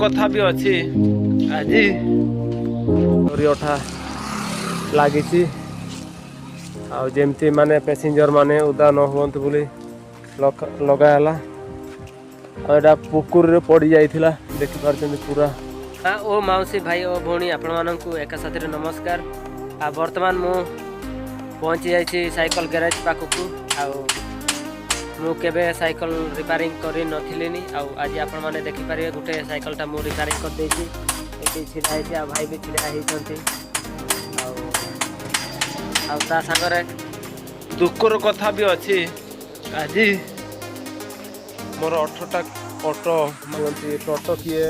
कथा भी अच्छी आज अठा लगी आमती माने पैसेंजर माने उदा न हूँ बोली लगाला आटा पुकुर पड़ जाइला देखिपार पूरा। ओ मौसी भाई ओ भौणी आपण मानू एक साथ नमस्कार। आ वर्तमान मु पहुँची जाइए साइकल गैरेज पाखक मुझे साइकल रिपेयरिंग करी नथिलिनी आज आपण मैंने देखिपारे गोटे साइकलटा मु रिपेयरिंग कर देछि एटी छिड़ा आ भाई भी छिड़ा होती ता सागरे दुखर कथा भी अच्छी आज मोर 18टा ऑटो कहते टोटो किए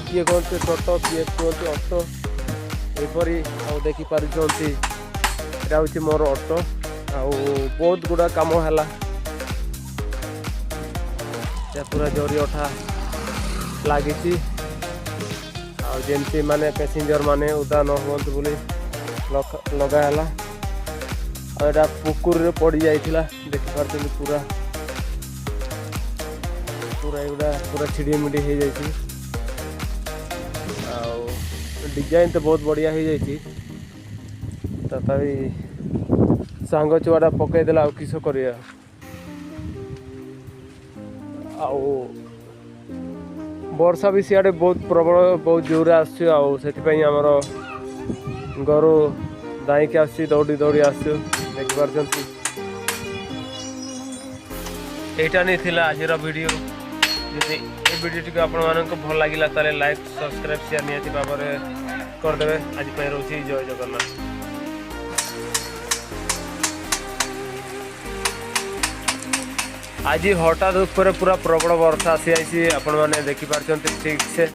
किए कहते टोटो किए कहते ऑटो एपरी देखिपार यहाँ हूँ मोर ऑटो बहुत गुड़ा कम है पूरा जरी अठा लगी जमती माने पैसेंजर माने उदा न हूँ बोली लगाला आटा पुकुर पड़ जाइला देखिपार पूरा पूरा एगुड़ा पूरा छिड़ी मिडी हो जाइए डिजाइन तो बहुत बढ़िया हो जाइए तथापि सांग चुआटा पकईदेला किस कर वर्षा भी सियाड़े बहुत प्रबल बहुत जोर आमर गरु दाईक आस दौड़ी दौड़ी आस देखिपार यहीटा नहीं थिला आजर वीडियो जदि ये वीडियो टी आपण मानक भल लगिला ताले लाइक सब्सक्राइब शेयर नियति भाव करदे। आज रोचे जय जगन्नाथ। आज हठात पूरा प्रबल वर्षा आसी आपण मैंने देखिपार ठीक से।